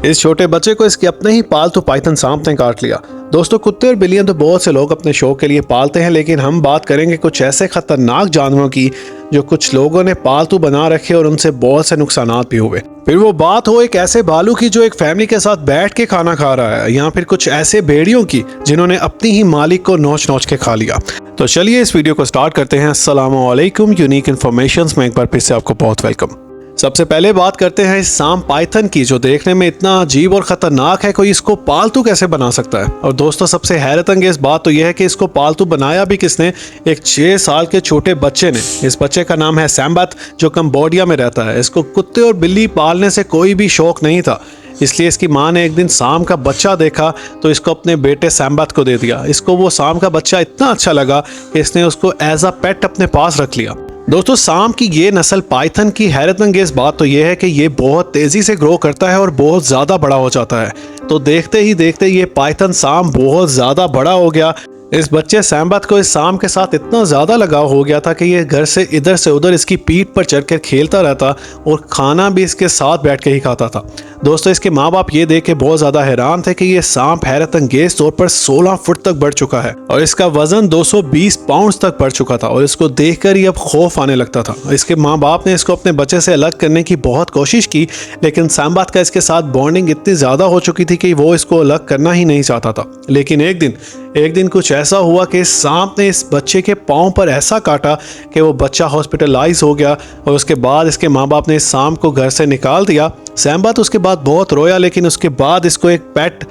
इस छोटे बच्चे को इसके अपने ही पालतू पाइथन सांप ने काट लिया। दोस्तों, कुत्ते और बिल्लियां तो बहुत से लोग अपने शौक के लिए पालते हैं, लेकिन हम बात करेंगे कुछ ऐसे खतरनाक जानवरों की जो कुछ लोगों ने पालतू बना रखे और उनसे बहुत से नुकसानात भी हुए। फिर वो बात हो एक ऐसे भालू की जो एक फैमिली के साथ बैठ के खाना खा रहा है, या फिर कुछ ऐसे भेड़ियों की जिन्होंने अपनी ही मालिक को नोच नोच के खा लिया। तो चलिए इस वीडियो को स्टार्ट करते हैं। अस्सलामु अलैकुम, यूनिक इन्फॉर्मेशंस में एक बार फिर से आपको बहुत वेलकम। सबसे पहले बात करते हैं इस सांप पाइथन की, जो देखने में इतना अजीब और खतरनाक है, कोई इसको पालतू कैसे बना सकता है। और दोस्तों, सबसे हैरत अंगेज बात तो यह है कि इसको पालतू बनाया भी किसने, एक 6 साल के छोटे बच्चे ने। इस बच्चे का नाम है सैम्बत, जो कंबोडिया में रहता है। इसको कुत्ते और बिल्ली पालने से कोई भी शौक नहीं था, इसलिए इसकी माँ ने एक दिन सांप का बच्चा देखा तो इसको अपने बेटे सैम्बत को दे दिया। इसको वो सांप का बच्चा इतना अच्छा लगा कि इसने उसको एज अ पेट अपने पास रख लिया। दोस्तों, सांप की ये नस्ल पाइथन की हैरत अंगेज बात तो यह है कि ये बहुत तेजी से ग्रो करता है और बहुत ज्यादा बड़ा हो जाता है। तो देखते ही देखते ये पाइथन सांप बहुत ज्यादा बड़ा हो गया। इस बच्चे सैम्बत को इस सांप के साथ इतना ज्यादा लगाव हो गया था कि ये घर से इधर से उधर इसकी पीठ पर चढ़कर खेलता रहता और खाना भी इसके साथ बैठ के ही खाता था। दोस्तों, इसके माँ बाप ये देख के बहुत ज्यादा हैरान थे कि ये सांप हैरत अंगेज तौर पर 16 फुट तक बढ़ चुका है और इसका वजन 220 पाउंड तक बढ़ चुका था। और इसको देखकर ही अब खौफ आने लगता था। इसके माँ बाप ने इसको अपने बच्चे से अलग करने की बहुत कोशिश की, लेकिन सैम्बत का इसके साथ बॉन्डिंग इतनी ज्यादा हो चुकी थी कि वो इसको अलग करना ही नहीं चाहता था। लेकिन एक दिन कुछ ऐसा हुआ कि सांप ने इस बच्चे के पाँव पर ऐसा काटा कि वो बच्चा हॉस्पिटलाइज हो गया और उसके बाद इसके माँ बाप ने इस सांप को घर से निकाल दिया। सैम्बत उसके बाद बहुत रोया, लेकिन उसके बाद इसको एक पेट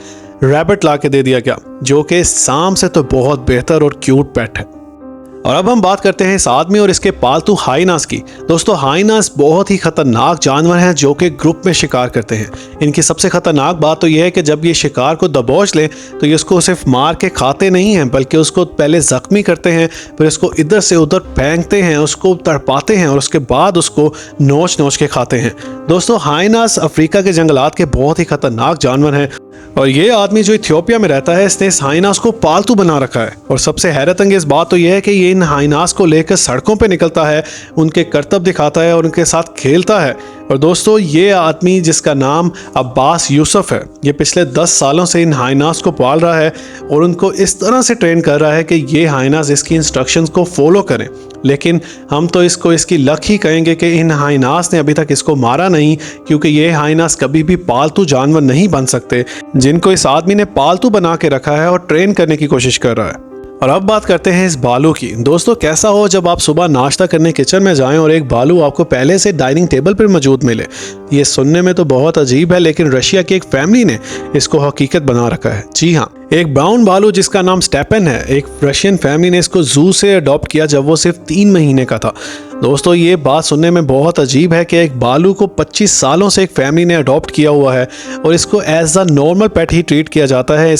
रैबिट ला के दे दिया गया, जो कि सांप से तो बहुत बेहतर और क्यूट पेट है। और अब हम बात करते हैं इस आदमी और इसके पालतू हाइनास की। दोस्तों, हाइनास बहुत ही खतरनाक जानवर हैं जो कि ग्रुप में शिकार करते हैं। इनकी सबसे खतरनाक बात तो यह है कि जब ये शिकार को दबोच लें तो ये उसको सिर्फ मार के खाते नहीं हैं, बल्कि उसको पहले जख्मी करते हैं, फिर उसको इधर से उधर फेंकते हैं, उसको तड़पाते हैं और उसके बाद उसको नोच नोच के खाते हैं। दोस्तों, हाइनास अफ्रीका के जंगलात के बहुत ही खतरनाक जानवर हैं और ये आदमी जो इथियोपिया में रहता है, इसने इस हाइनास को पालतू बना रखा है। और सबसे हैरत अंगेज बात तो यह है कि ये इन हाइनास को लेकर सड़कों पे निकलता है, उनके करतब दिखाता है और उनके साथ खेलता है। और दोस्तों, ये आदमी जिसका नाम अब्बास यूसुफ है, ये पिछले 10 सालों से इन हाइनास को पाल रहा है और उनको इस तरह से ट्रेन कर रहा है कि ये हाइनास इसकी इंस्ट्रक्शंस को फॉलो करें। लेकिन हम तो इसको इसकी लक ही कहेंगे कि इन हाइनास ने अभी तक इसको मारा नहीं, क्योंकि ये हाइनास कभी भी पालतू जानवर नहीं बन सकते जिनको इस आदमी ने पालतू बना के रखा है और ट्रेन करने की कोशिश कर रहा है। और अब बात करते हैं इस भालू की। दोस्तों, कैसा हो जब आप सुबह नाश्ता करने किचन में जाएं और एक भालू आपको पहले से डाइनिंग टेबल पर मौजूद मिले। ये सुनने में तो बहुत अजीब है, लेकिन रशिया की एक फैमिली ने इसको हकीकत बना रखा है। जी हाँ, एक ब्राउन भालू जिसका नाम स्टेपन है, एक रशियन फैमिली ने इसको जू से अडॉप्ट किया जब वो सिर्फ 3 महीने का था। दोस्तों, ये बात सुनने में बहुत अजीब है कि एक भालू को 25 सालों से एक फैमिली ने अडॉप्ट किया हुआ है और इसको एज अ नॉर्मल पेट ही ट्रीट किया जाता है।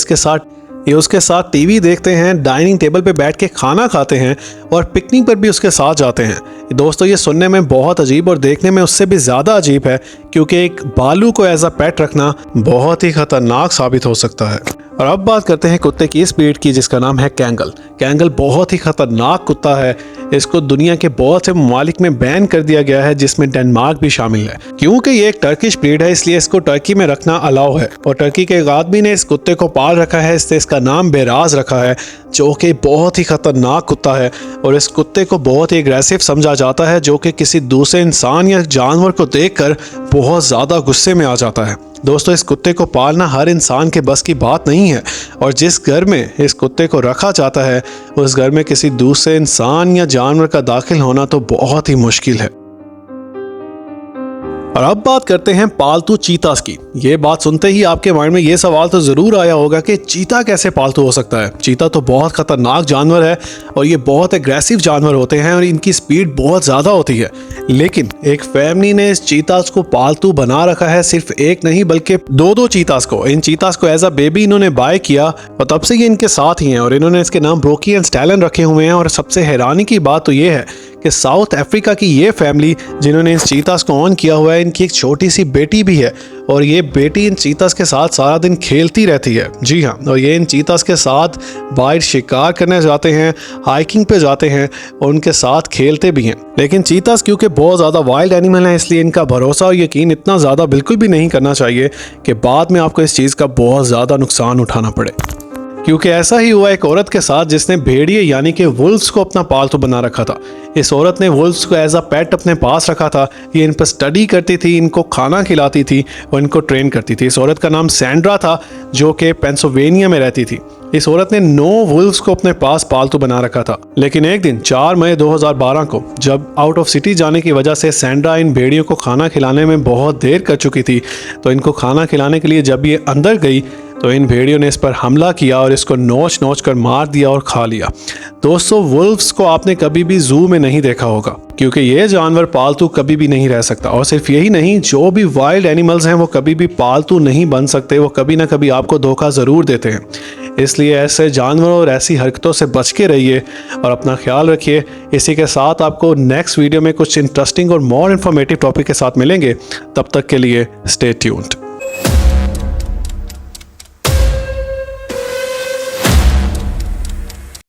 ये उसके साथ टीवी देखते हैं, डाइनिंग टेबल पे बैठ के खाना खाते हैं और पिकनिक पर भी उसके साथ जाते हैं। दोस्तों, ये सुनने में बहुत अजीब और देखने में उससे भी ज़्यादा अजीब है, क्योंकि एक भालू को एज अ पेट रखना बहुत ही खतरनाक साबित हो सकता है। और अब बात करते हैं कुत्ते की इस ब्रीड की, जिसका नाम है कैंगल। कैंगल बहुत ही खतरनाक कुत्ता है। इसको दुनिया के बहुत से ममालिक में बैन कर दिया गया है, जिसमें डेनमार्क भी शामिल है। क्योंकि ये एक टर्किश ब्रीड है, इसलिए इसको टर्की में रखना अलाउ है। और टर्की के एक आदमी ने इस कुत्ते को पाल रखा है, इसने इसका नाम बेराज रखा है, जो कि बहुत ही खतरनाक कुत्ता है। और इस कुत्ते को बहुत ही एग्रेसिव समझा जाता है, जो कि किसी दूसरे इंसान या जानवर को देखकर बहुत ज़्यादा गुस्से में आ जाता है। दोस्तों, इस कुत्ते को पालना हर इंसान के बस की बात नहीं है और जिस घर में इस कुत्ते को रखा जाता है उस घर में किसी दूसरे इंसान या जानवर का दाखिल होना तो बहुत ही मुश्किल है। और अब बात करते हैं पालतू चीतास की। ये बात सुनते ही आपके माइंड में ये सवाल तो ज़रूर आया होगा कि चीता कैसे पालतू हो सकता है। चीता तो बहुत ख़तरनाक जानवर है और ये बहुत एग्रेसिव जानवर होते हैं और इनकी स्पीड बहुत ज़्यादा होती है। लेकिन एक फैमिली ने इस चीतास को पालतू बना रखा है, सिर्फ एक नहीं बल्कि 2 चीतास को। इन चीतास को एज अ बेबी इन्होंने बाय किया और तब से ये इनके साथ ही हैं और इन्होंने इसके नाम ब्रोकी एंड स्टैलन रखे हुए हैं। और सबसे हैरानी की बात तो ये है कि साउथ अफ्रीका की ये फैमिली जिन्होंने इन चीतास को ऑन किया हुआ है, इनकी एक छोटी सी बेटी भी है और ये बेटी इन चीतास के साथ सारा दिन खेलती रहती है। जी हाँ, और ये इन चीतास के साथ बाहर शिकार करने जाते हैं, हाइकिंग पे जाते हैं और उनके साथ खेलते भी हैं। लेकिन चीतास क्योंकि बहुत ज़्यादा वाइल्ड एनिमल हैं, इसलिए इनका भरोसा और यकीन इतना ज़्यादा बिल्कुल भी नहीं करना चाहिए कि बाद में आपको इस चीज़ का बहुत ज़्यादा नुकसान उठाना पड़े। क्योंकि ऐसा ही हुआ एक औरत के साथ जिसने भेड़िए यानी कि वुल्फ्स को अपना पालतू बना रखा था। इस औरत ने वुल्फ्स को एज अ पेट अपने पास रखा था। ये इन पर स्टडी करती थी, इनको खाना खिलाती थी और इनको ट्रेन करती थी। इस औरत का नाम सैंड्रा था जो कि पेंसिल्वेनिया में रहती थी। इस औरत ने 9 वुल्फ्स को अपने पास पालतू बना रखा था। लेकिन एक दिन 4 मई 2012 को जब आउट ऑफ सिटी जाने की वजह से सैंड्रा इन भेड़ियों को खाना खिलाने में बहुत देर कर चुकी थी, तो इनको खाना खिलाने के लिए जब ये अंदर गई तो इन भेड़ियों ने इस पर हमला किया और इसको नोच नोच कर मार दिया और खा लिया। दोस्तों, वुल्फ्स को आपने कभी भी जू में नहीं देखा होगा क्योंकि ये जानवर पालतू कभी भी नहीं रह सकता। और सिर्फ यही नहीं, जो भी वाइल्ड एनिमल्स हैं वो कभी भी पालतू नहीं बन सकते, वो कभी ना कभी आपको धोखा ज़रूर देते हैं। इसलिए ऐसे जानवरों और ऐसी हरकतों से बच के रहिए और अपना ख्याल रखिए। इसी के साथ आपको नेक्स्ट वीडियो में कुछ इंटरेस्टिंग और मोर इन्फॉर्मेटिव टॉपिक के साथ मिलेंगे। तब तक के लिए स्टे ट्यून्ड।